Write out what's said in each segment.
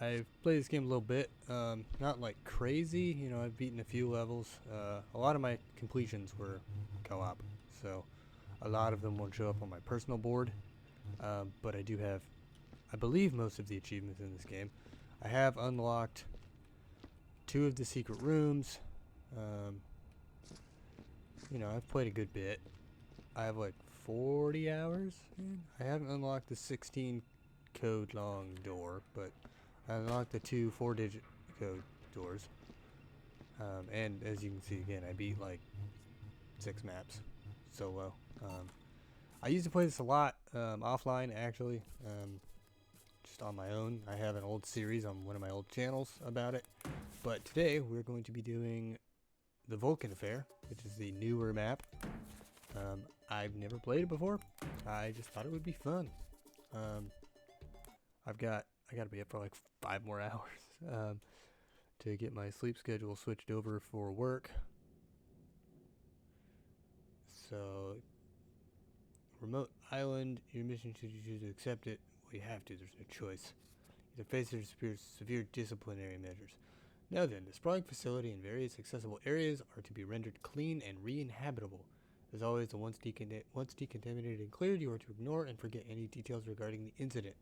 I've played this game a little bit, not like crazy, you know, I've beaten a few levels. A lot of my completions were co-op, so a lot of them won't show up on my personal board, but I do have, I believe, most of the achievements in this game. I have unlocked 2 of the secret rooms. Um, you know, I've played a good bit. I have like 40 hours in. I haven't unlocked the 16 code long door, but I unlocked the 2 4-digit code doors. And as you can see again, I beat like 6 maps solo. I used to play this a lot offline actually, just on my own. I have an old series on one of my old channels about it. But today we're going to be doing the Vulcan affair, which is the newer map. I've never played it before. I just thought it would be fun. I gotta be up for like 5 more hours to get my sleep schedule switched over for work. So, remote island, your mission, should you choose to accept it, well, you have to, there's no choice. Either face or severe disciplinary measures. Now then, the sprawling facility and various accessible areas are to be rendered clean and re-inhabitable. As always, once decontaminated and cleared, you are to ignore and forget any details regarding the incident.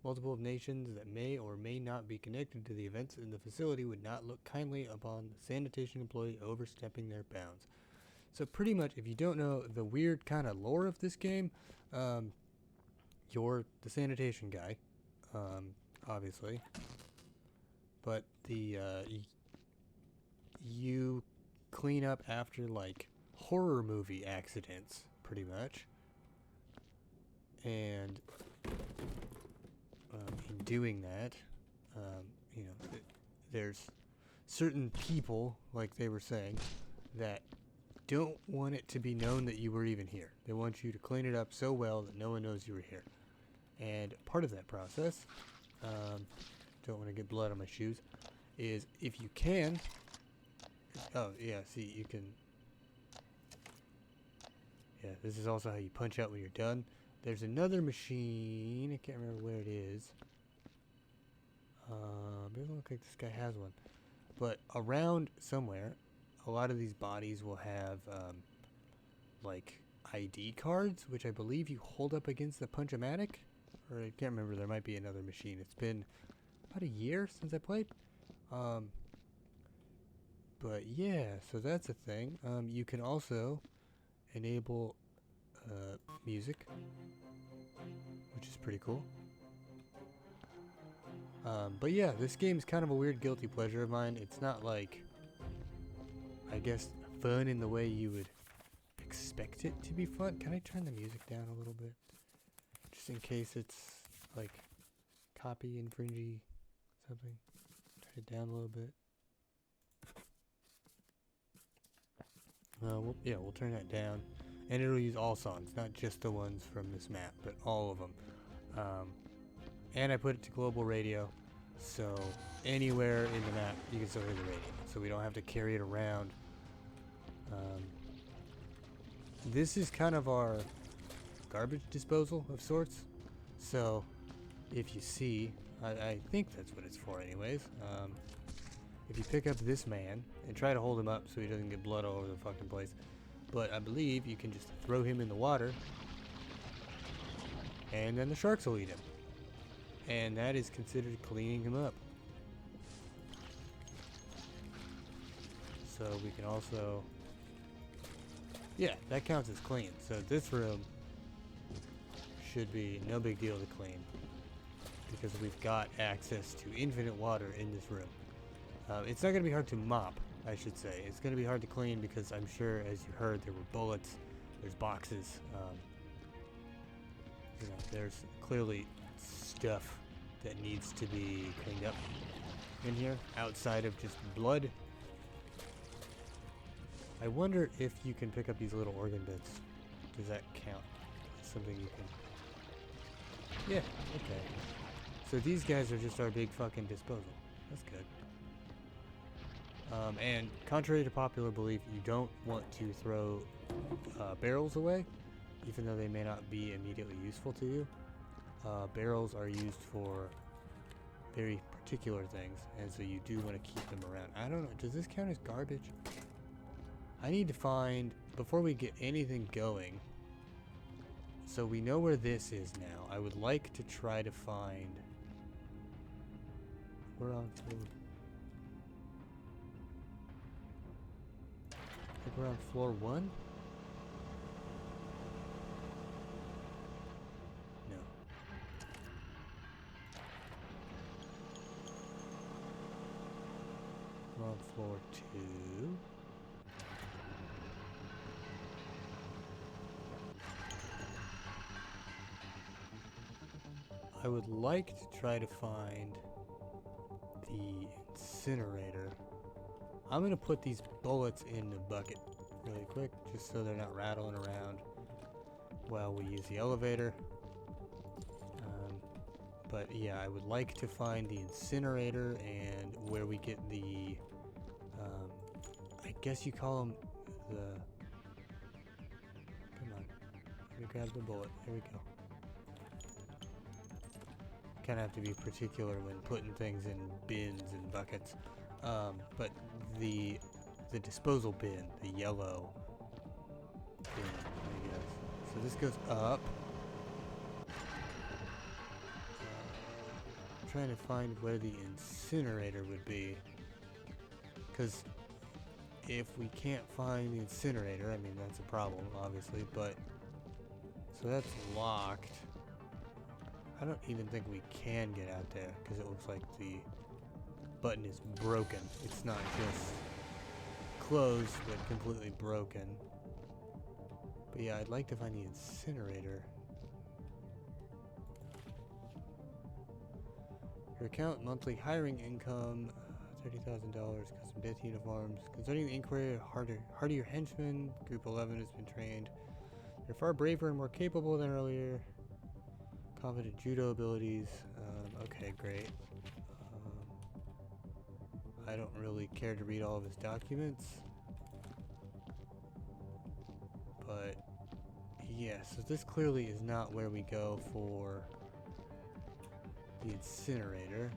Multiple nations that may or may not be connected to the events in the facility would not look kindly upon the sanitation employee overstepping their bounds. So pretty much, if you don't know the weird kind of lore of this game, you're the sanitation guy, obviously. But you clean up after like horror movie accidents, pretty much. And in doing that, you know, there's certain people, like they were saying, that don't want it to be known that you were even here. They want you to clean it up so well that no one knows you were here. And part of that process, don't want to get blood on my shoes, is if you can, oh yeah, see, you can, yeah, this is also how you punch out when you're done. There's another machine, I can't remember where it is. Doesn't look like this guy has one. But around somewhere, a lot of these bodies will have, like, ID cards, which I believe you hold up against the punch-o-matic. Or I can't remember, there might be another machine. It's been about a year since I played. But yeah, so that's a thing. You can also enable music, which is pretty cool. But yeah, this game's kind of a weird guilty pleasure of mine. It's not like, I guess, fun in the way you would expect it to be fun. Can I turn the music down a little bit? Just in case it's like copy infringy something. Turn it down a little bit. We'll turn that down. And it'll use all songs, not just the ones from this map, but all of them. And I put it to global radio, so anywhere in the map you can still hear the radio, so we don't have to carry it around. This is kind of our garbage disposal of sorts, so if you see, I think that's what it's for anyways, if you pick up this man and try to hold him up so he doesn't get blood all over the fucking place, but I believe you can just throw him in the water and then the sharks will eat him. And that is considered cleaning him up. So we can also, yeah, that counts as clean. So this room should be no big deal to clean because we've got access to infinite water in this room. It's not going to be hard to mop, I should say. It's going to be hard to clean because I'm sure, as you heard, there were bullets, there's boxes, you know, there's clearly stuff that needs to be cleaned up in here outside of just blood. I wonder if you can pick up these little organ bits. Does that count? Something you can... Yeah, okay. So these guys are just our big fucking disposal. That's good. And contrary to popular belief, you don't want to throw barrels away, even though they may not be immediately useful to you. Barrels are used for very particular things, and so you do want to keep them around. I don't know, does this count as garbage? I need to find, before we get anything going, so we know where this is now. I would like to try to find, we're on floor, I think we're on floor 1? No. We're on floor 2. I would like to try to find the incinerator. I'm gonna put these bullets in the bucket really quick, just so they're not rattling around while we use the elevator. But yeah, I would like to find the incinerator and where we get the, I guess you call them the, come on, let me grab the bullet, there we go. Kind of have to be particular when putting things in bins and buckets, but the disposal bin, the yellow bin, I guess. So this goes up. I'm trying to find where the incinerator would be, because if we can't find the incinerator, I mean that's a problem, obviously. But so that's locked. I don't even think we can get out there because it looks like the button is broken. It's not just closed, but completely broken. But yeah, I'd like to find the incinerator. Your account monthly hiring income, $30,000, custom death uniforms. Concerning the inquiry, hardier henchmen, Group 11 has been trained. They're far braver and more capable than earlier. Confident judo abilities. Okay, great. I don't really care to read all of his documents. But yeah, so this clearly is not where we go for the incinerator.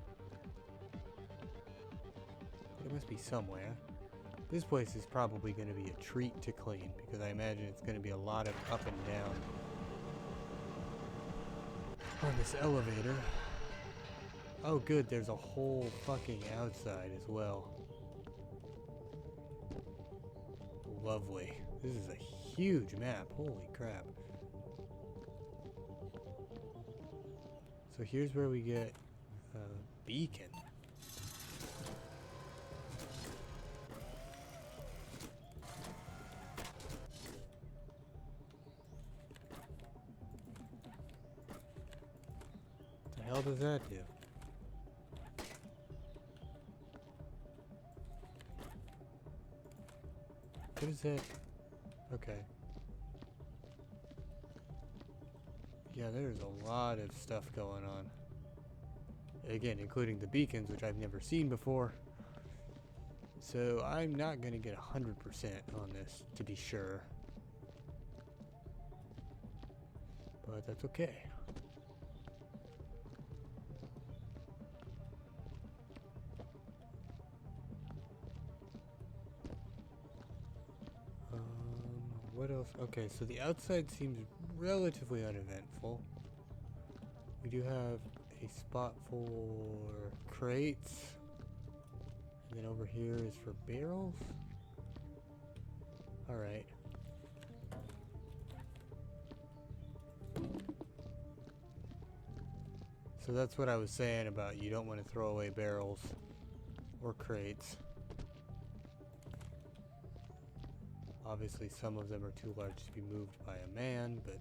It must be somewhere. This place is probably going to be a treat to clean because I imagine it's going to be a lot of up and down on this elevator. Oh good, there's a whole fucking outside as well. Lovely. This is a huge map, holy crap. So here's where we get a beacon. What the hell does that do? What is that? Okay. Yeah, there's a lot of stuff going on. Again, including the beacons, which I've never seen before. So I'm not going to get 100% on this, to be sure. But that's okay. What else? Okay, so the outside seems relatively uneventful. We do have a spot for crates. And then over here is for barrels. Alright. So that's what I was saying about you don't want to throw away barrels or crates. Obviously some of them are too large to be moved by a man, but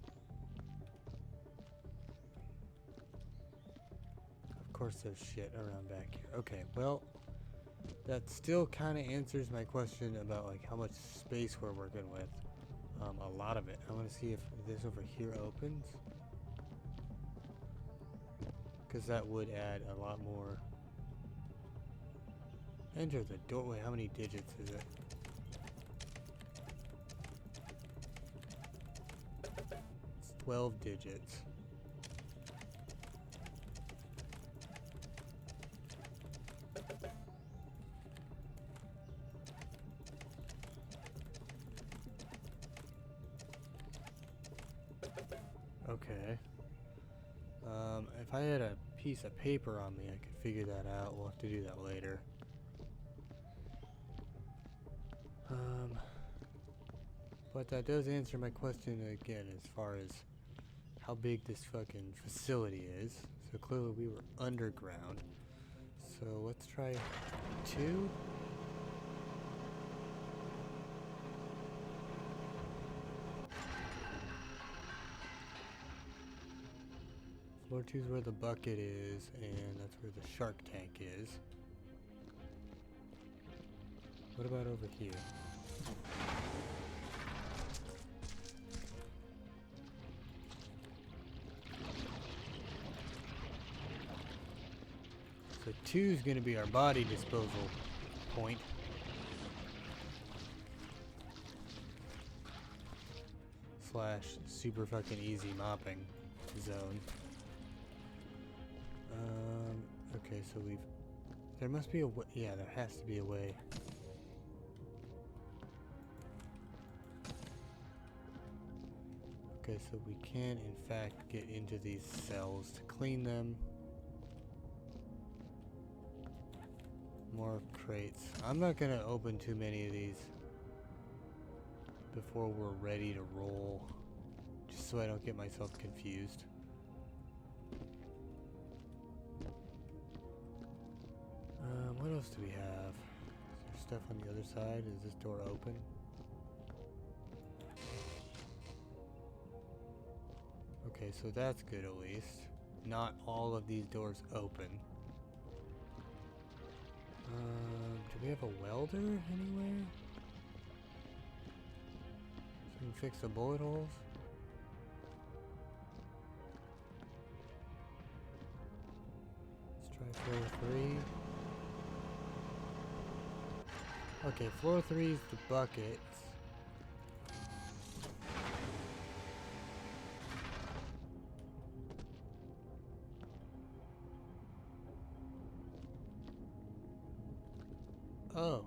of course there's shit around back here. Okay, well, that still kind of answers my question about like how much space we're working with. A lot of it. I want to see if this over here opens, because that would add a lot more. Enter the doorway. How many digits is it? It's 12 digits. Okay. If I had a piece of paper on me, I could figure that out. We'll have to do that later. But that does answer my question again as far as how big this fucking facility is. So clearly we were underground. So let's try 2. Floor 2 is where the bucket is, and that's where the shark tank is. What about over here? So 2 is going to be our body disposal point. Slash super fucking easy mopping zone. Okay, so there must be a way. Yeah, there has to be a way. Okay, so we can in fact get into these cells to clean them. More crates. I'm not gonna open too many of these before we're ready to roll, just so I don't get myself confused. What else do we have? Is there stuff on the other side? Is this door open? Okay, so that's good at least. Not all of these doors open. Do we have a welder anywhere? So we can fix the bullet holes? Let's try floor 3. Okay, floor 3 is the buckets. Oh.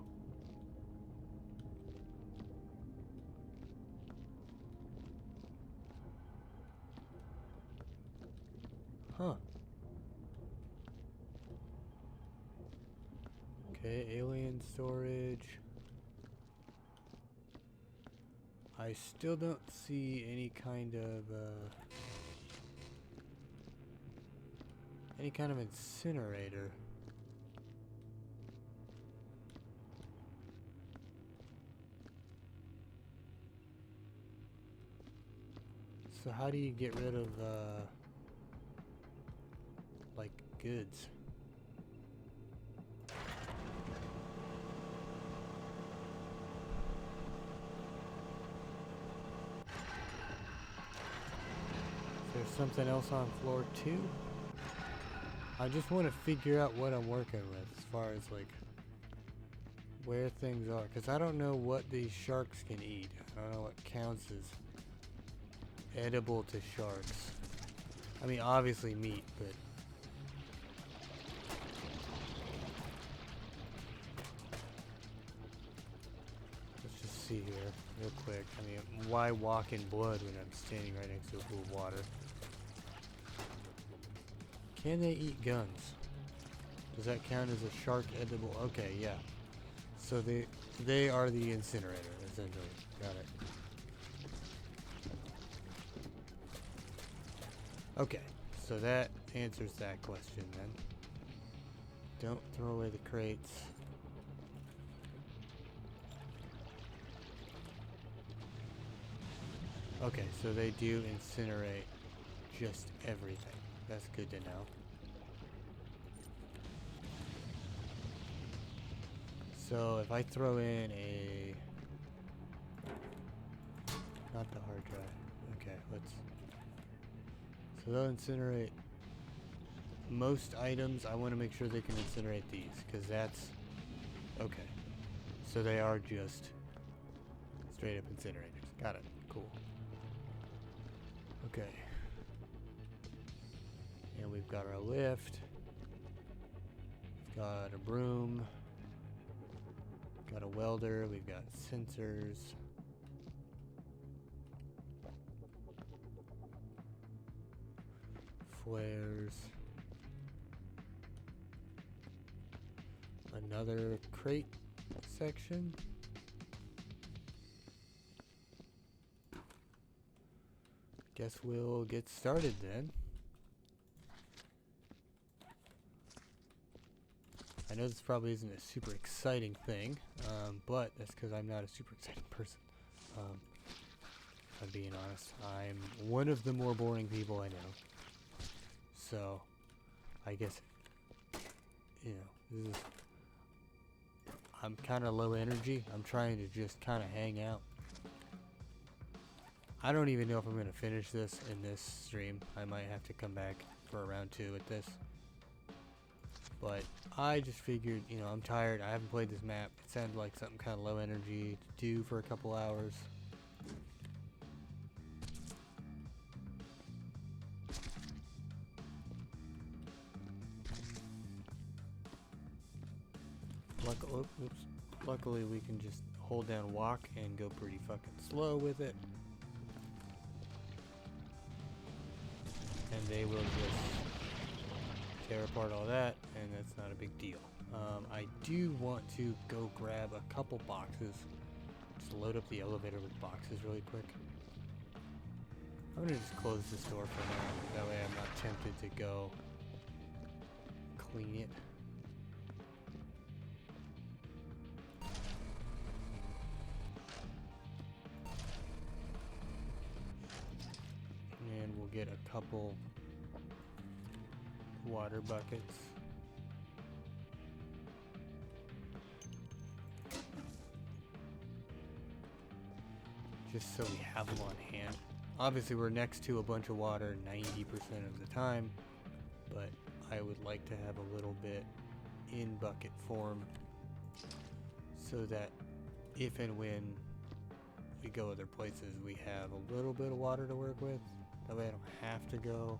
Huh. Okay, alien storage. I still don't see any kind of incinerator. So how do you get rid of like goods? Is there something else on floor 2? I just want to figure out what I'm working with as far as like where things are, because I don't know what these sharks can eat. I don't know what counts as edible to sharks. I mean, obviously meat, but let's just see here real quick. I mean, why walk in blood when I'm standing right next to a pool of water? Can they eat guns? Does that count as a shark edible? Okay, yeah. So they are the incinerator, essentially. Got it. Okay, so that answers that question then. Don't throw away the crates. Okay, so they do incinerate just everything. That's good to know. So if I throw in a... not the hard drive. Okay, let's... So they'll incinerate most items. I want to make sure they can incinerate these, because that's... okay. So they are just straight up incinerators. Got it. Cool. Okay. And we've got our lift. We've got a broom. We've got a welder. We've got sensors. Where's another crate section? Guess we'll get started then. I know this probably isn't a super exciting thing, but that's because I'm not a super exciting person. If I'm being honest, I'm one of the more boring people I know. So, I guess, you know, this is, I'm kind of low energy. I'm trying to just kind of hang out. I don't even know if I'm going to finish this in this stream. I might have to come back for a round 2 at this. But I just figured, you know, I'm tired. I haven't played this map. It sounded like something kind of low energy to do for a couple hours. Luckily, we can just hold down walk and go pretty fucking slow with it. And they will just tear apart all that, and that's not a big deal. I do want to go grab a couple boxes. Just load up the elevator with boxes really quick. I'm gonna just close this door for now. That way I'm not tempted to go clean it. And we'll get a couple water buckets. Just so we have them on hand. Obviously we're next to a bunch of water 90% of the time, but I would like to have a little bit in bucket form so that if and when we go other places we have a little bit of water to work with. That way I don't have to go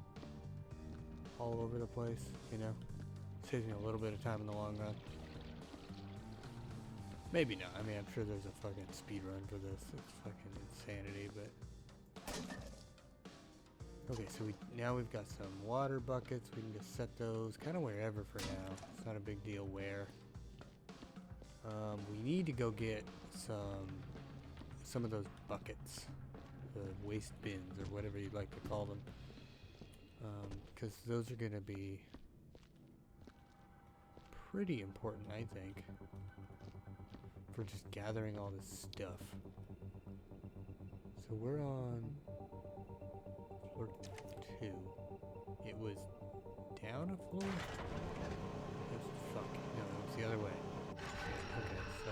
all over the place, you know? Saves me a little bit of time in the long run. Maybe not. I mean, I'm sure there's a fucking speed run for this. It's fucking insanity, but... Okay, so now we've got some water buckets. We can just set those kind of wherever for now. It's not a big deal where. We need to go get some of those buckets. The waste bins, or whatever you'd like to call them. Because those are going to be pretty important, I think, for just gathering all this stuff. So we're on floor 2. It was down a floor? Fuck. No, it was the other way. Okay, so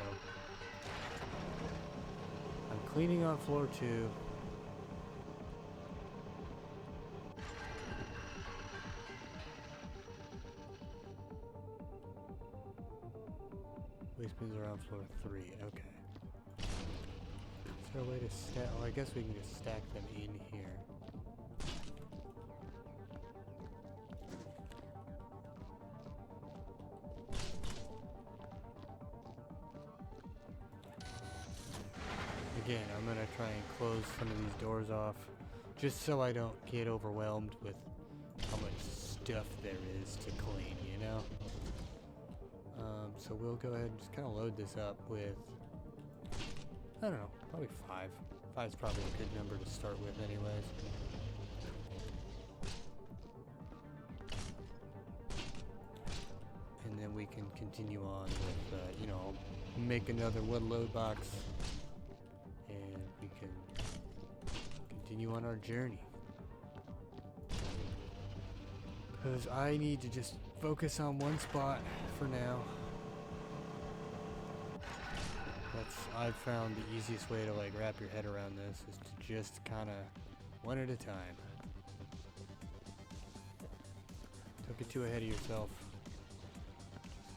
I'm cleaning on floor 2. Waste bins are on floor 3, okay. Is there a way to stack? Oh, I guess we can just stack them in here. Again, I'm gonna try and close some of these doors off, just so I don't get overwhelmed with how much stuff there is to clean, you know? So we'll go ahead and just kind of load this up with, I don't know, probably 5. 5's probably a good number to start with anyways. And then we can continue on with, you know, make another wood load box. And we can continue on our journey. Because I need to just focus on one spot for now. I've found the easiest way to like wrap your head around this is to just kind of one at a time. Don't get too ahead of yourself.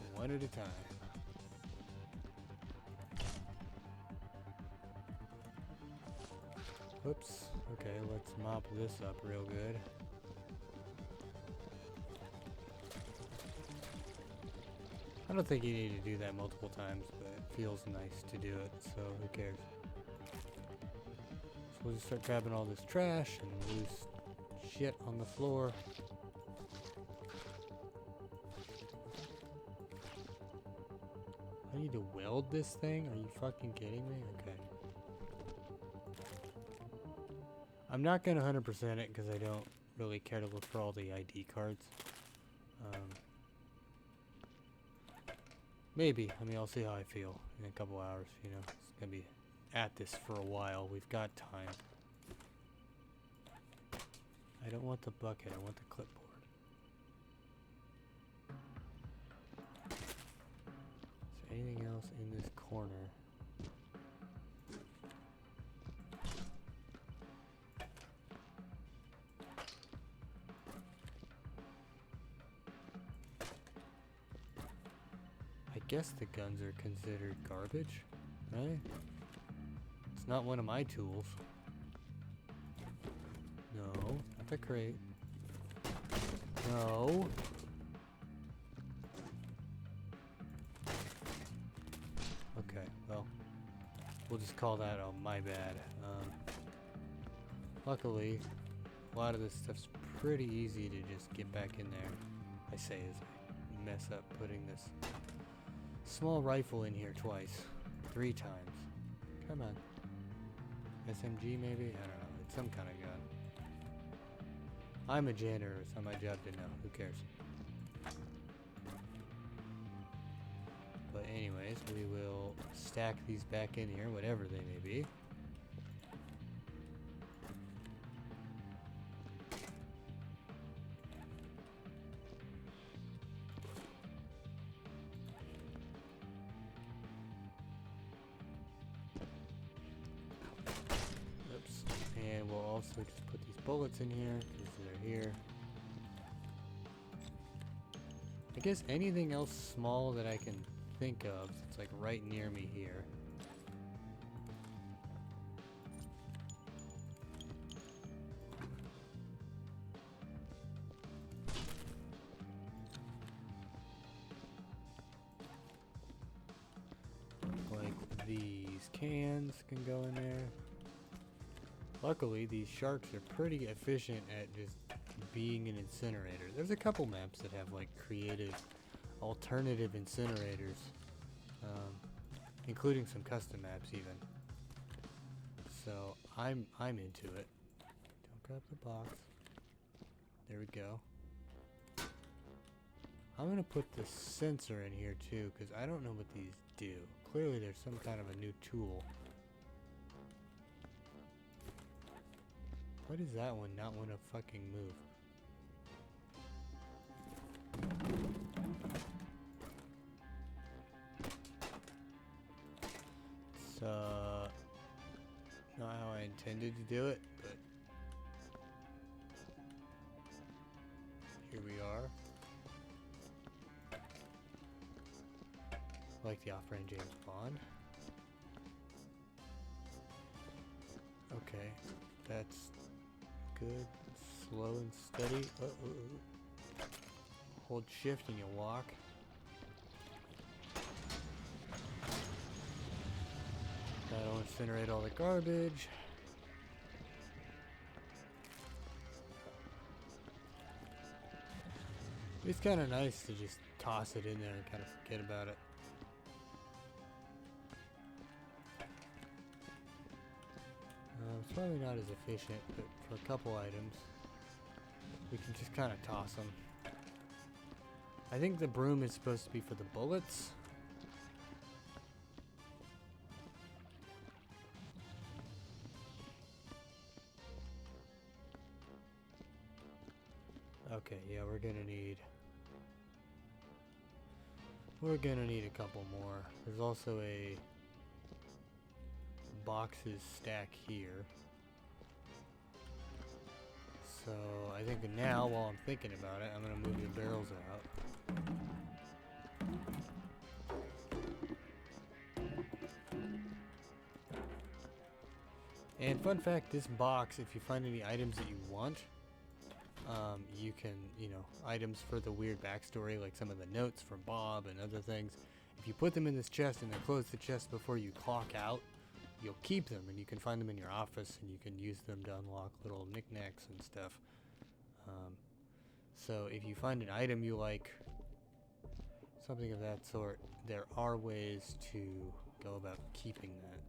Just one at a time. Whoops. Okay, let's mop this up real good. I don't think you need to do that multiple times, but it feels nice to do it, so who cares? So we'll just start grabbing all this trash and loose shit on the floor. need to weld this thing? Are you fucking kidding me? Okay. I'm not gonna 100% it because I don't really care to look for all the ID cards. Maybe. I mean, I'll see how I feel in a couple hours, you know. It's gonna be at this for a while. We've got time. I don't want the bucket. I want the clipboard. Is there anything else in this corner? I guess the guns are considered garbage, right? It's not one of my tools. No, not the crate. No. Okay, well, we'll just call that my bad. Luckily, a lot of this stuff's pretty easy to just get back in there. I say as I mess up putting this small rifle in here twice. 3 times. Come on. SMG maybe? I don't know. It's some kind of gun. I'm a janitor. It's not my job to know. Who cares? But anyways, we will stack these back in here, whatever they may be. Oops. And we'll also just put these bullets in here, because they're here. I guess anything else small that I can think of that's like right near me here. Like these cans can go in there. Luckily, these sharks are pretty efficient at just being an incinerator. There's a couple maps that have like creative alternative incinerators, including some custom maps even. So I'm into it. Don't grab the box. There we go. I'm gonna put the sensor in here too, because I don't know what these do. Clearly there's some kind of a new tool. Why does that one not want to fucking move? It's not how I intended to do it, but here we are. Like the off-brand James Bond. Okay, that's good. Slow and steady. Hold shift and you walk. That'll incinerate all the garbage. It's kind of nice to just toss it in there and kind of forget about it. It's probably not as efficient, but for a couple items, we can just kind of toss them. I think the broom is supposed to be for the bullets. Okay, yeah, we're gonna need a couple more. There's also a boxes stack here. So I think now, while I'm thinking about it, I'm gonna move the barrels out. And fun fact, this box, if you find any items that you want, you can, items for the weird backstory, like some of the notes from Bob and other things. If you put them in this chest and then close the chest before you clock out, you'll keep them, and you can find them in your office, and you can use them to unlock little knickknacks and stuff. So if you find an item you like, something of that sort, there are ways to go about keeping that.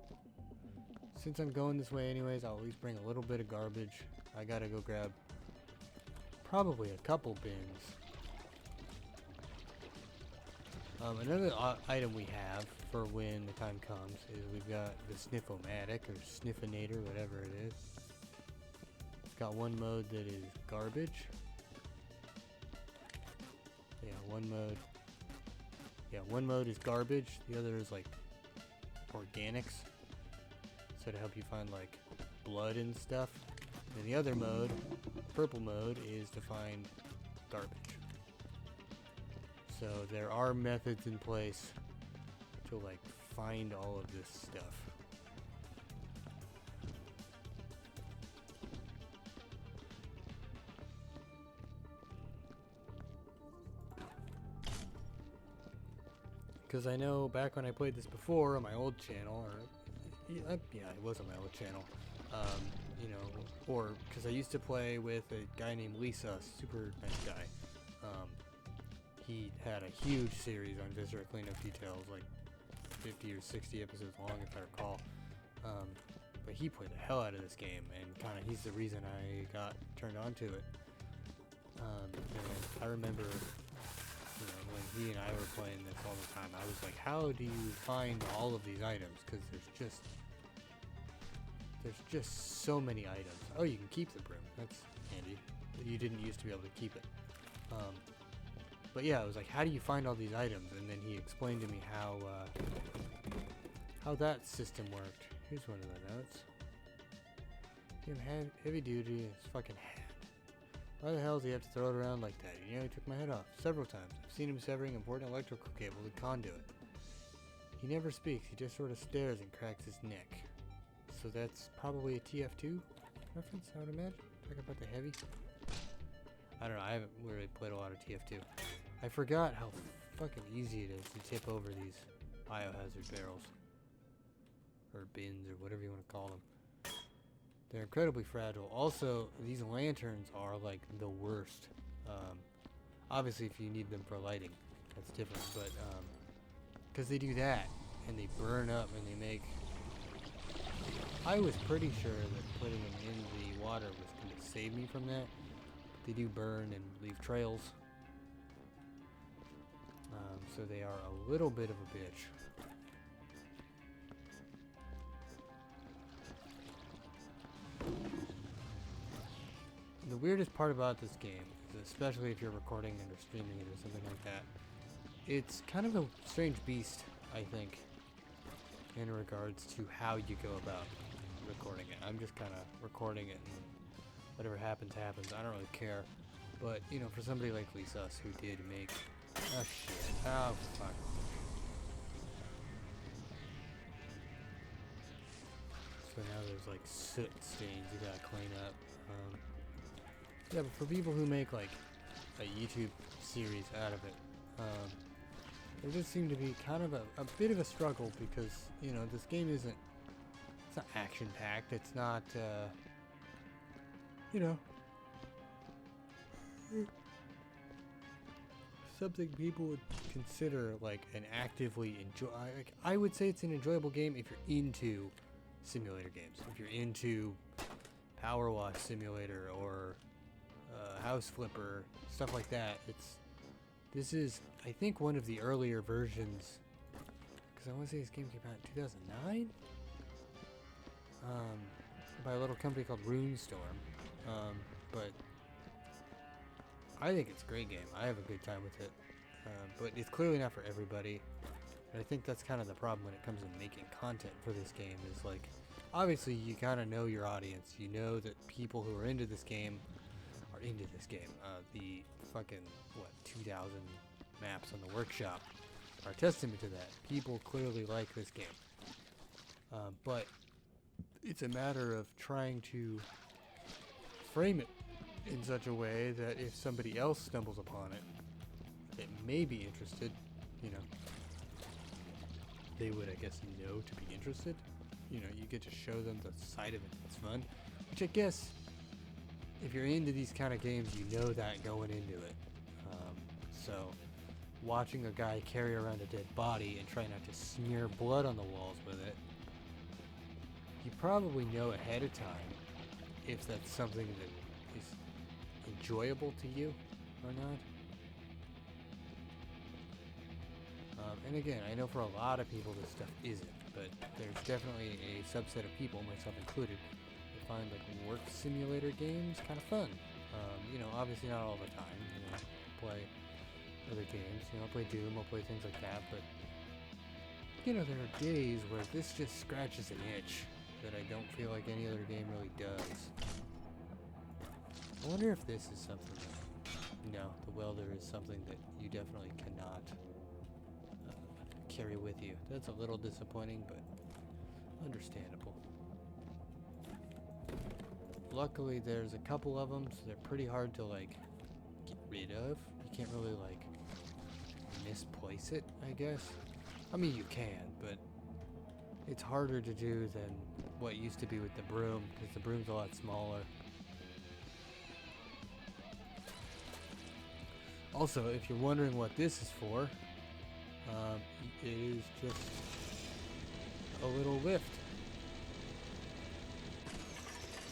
Since I'm going this way anyways, I'll at least bring a little bit of garbage. I gotta go grab probably a couple bins. Another item we have for when the time comes is we've got the Sniff-O-Matic or Sniffinator, whatever it is. It's got one mode that is garbage. Yeah, one mode. Yeah, one mode is garbage. The other is like organics. So to help you find like blood and stuff. And the other mode, purple mode, is to find garbage. So there are methods in place to like find all of this stuff. Because I know back when I played this before on my old channel, or yeah, it was on my old channel, you know, or because I used to play with a guy named Lisa, super nice guy. He had a huge series on Viscera cleanup details, like 50 or 60 episodes long, if I recall. But he played the hell out of this game, and kind of he's the reason I got turned on to it. And I remember, you know, when he and I were playing this all the time, I was like, how do you find all of these items? Because there's just so many items. Oh, you can keep the broom. That's handy. You didn't used to be able to keep it. But yeah, I was like, how do you find all these items? And then he explained to me how that system worked. Here's one of the notes. Damn, heavy duty, it's fucking hat. Why the hell does he have to throw it around like that? He nearly took my head off several times. I've seen him severing important electrical cables and conduit. He never speaks, he just sort of stares and cracks his neck. So that's probably a TF2 reference, I would imagine. Talking about the heavy. I don't know, I haven't really played a lot of TF2. I forgot how fucking easy it is to tip over these biohazard barrels. Or bins, or whatever you want to call them. They're incredibly fragile. Also, these lanterns are like the worst. Obviously, if you need them for lighting, that's different. But, because they do that, and they burn up, and they make... I was pretty sure that putting them in the water was going to save me from that. They do burn and leave trails. So they are a little bit of a bitch. The weirdest part about this game, is especially if you're recording it or streaming it or something like that, it's kind of a strange beast, I think, in regards to how you go about recording it. I'm just kind of recording it and whatever happens, happens. I don't really care. But, you know, for somebody like Lisa, who did make... Oh, shit. Oh, fuck. So now there's, like, soot stains you gotta clean up. Yeah, but for people who make, like, a YouTube series out of it, there does seem to be kind of a bit of a struggle because, you know, this game isn't... It's not action-packed. It's not, you know... something people would consider like an actively I would say it's an enjoyable game if you're into simulator games. If you're into Power Wash Simulator or House Flipper, stuff like that. This is I think one of the earlier versions, because I want to say this game came out in 2009 by a little company called Runestorm, but I think it's a great game. I have a good time with it. But it's clearly not for everybody. And I think that's kind of the problem when it comes to making content for this game is like, obviously you kind of know your audience. You know that people who are into this game are into this game. The fucking, 2,000 maps on the workshop are a testament to that. People clearly like this game. But it's a matter of trying to frame it in such a way that if somebody else stumbles upon it, that may be interested, you know, they would, I guess, know to be interested. You know, you get to show them the side of it that's fun, which I guess, if you're into these kind of games, you know that going into it. So, watching a guy carry around a dead body and try not to smear blood on the walls with it, you probably know ahead of time if that's something that is enjoyable to you or not. And again, I know for a lot of people this stuff isn't, but there's definitely a subset of people, myself included, that find like work simulator games kind of fun. You know, obviously not all the time. You know, play other games. You know, I'll play Doom, I'll play things like that, but you know, there are days where this just scratches an itch that I don't feel like any other game really does. I wonder if this is something that... No, the welder is something that you definitely cannot carry with you. That's a little disappointing, but understandable. Luckily, there's a couple of them, so they're pretty hard to, like, get rid of. You can't really, like, misplace it, I guess. I mean, you can, but it's harder to do than what used to be with the broom, because the broom's a lot smaller. Also, if you're wondering what this is for, it is just a little lift.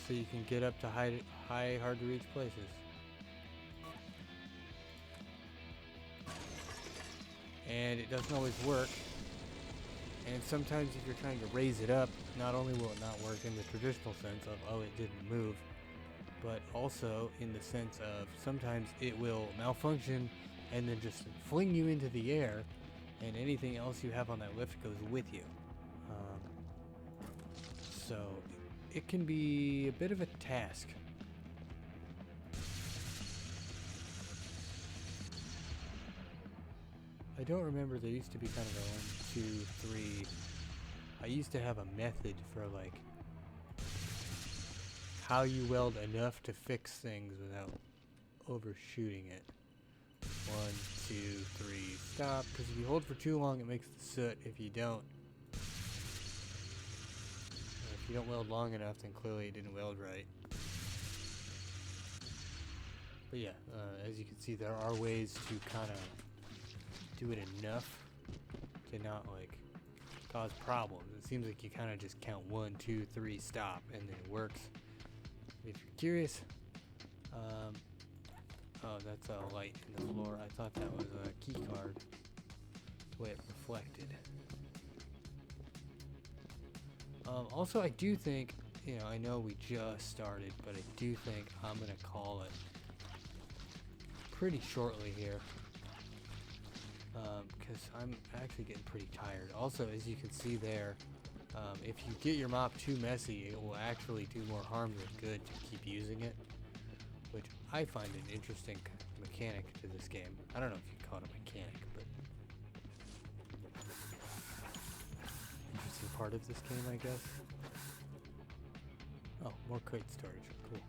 So you can get up to high, hard to reach places. And it doesn't always work. And sometimes if you're trying to raise it up, not only will it not work in the traditional sense of, oh, it didn't move, but also in the sense of sometimes it will malfunction and then just fling you into the air, and anything else you have on that lift goes with you. So it can be a bit of a task. I don't remember, there used to be kind of a 1, 2, 3. I used to have a method for like how you weld enough to fix things without overshooting it. 1, 2, 3, stop. Because if you hold for too long, it makes the soot. If you don't weld long enough, then clearly it didn't weld right. But yeah, as you can see, there are ways to kind of do it enough to not like cause problems. It seems like you kind of just count 1, 2, 3, stop, and then it works. If you're curious, oh, that's a light in the floor. I thought that was a key card. The way it reflected. Also, I do think, you know, I know we just started, but I do think I'm gonna call it pretty shortly here. Because I'm actually getting pretty tired. Also, as you can see there, if you get your mop too messy, it will actually do more harm than good to keep using it, which I find an interesting mechanic to this game. I don't know if you call it a mechanic, but interesting part of this game, I guess. Oh, more crate storage. Cool.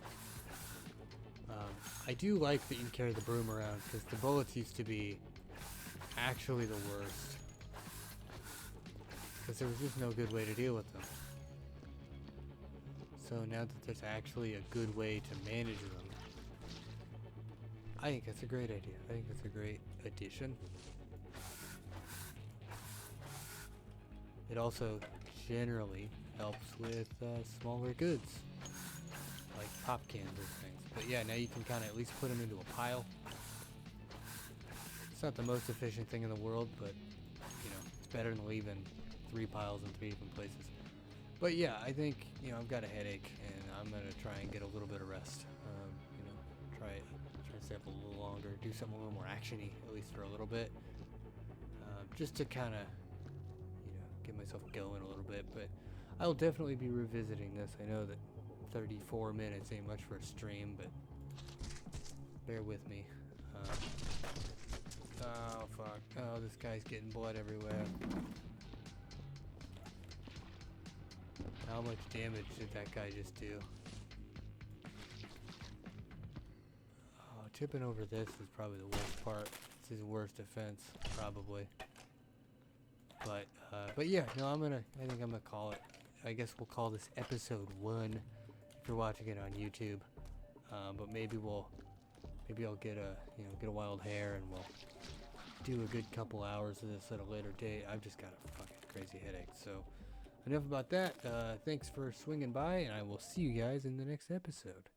I do like that you can carry the broom around, because the bullets used to be actually the worst, because there was just no good way to deal with them. So now that there's actually a good way to manage them, I think that's a great idea. I think that's a great addition. It also generally helps with smaller goods, like pop cans or things. But yeah, now you can kind of at least put them into a pile. It's not the most efficient thing in the world, but you know, it's better than leaving 3 piles in 3 different places. But yeah, I think, you know, I've got a headache, and I'm gonna try and get a little bit of rest. You know, try to stay up a little longer, do something a little more actiony, at least for a little bit, just to kind of, you know, get myself going a little bit. But I'll definitely be revisiting this. I know that 34 minutes ain't much for a stream, but bear with me. Oh fuck! Oh, this guy's getting blood everywhere. How much damage did that guy just do? Oh, tipping over this is probably the worst part. It's his worst offense, probably. But yeah, no, I think I'm gonna call it. I guess we'll call this episode 1 if you're watching it on YouTube. But maybe I'll get a wild hair and we'll do a good couple hours of this at a later date. I've just got a fucking crazy headache. So enough about that. Thanks for swinging by, and I will see you guys in the next episode.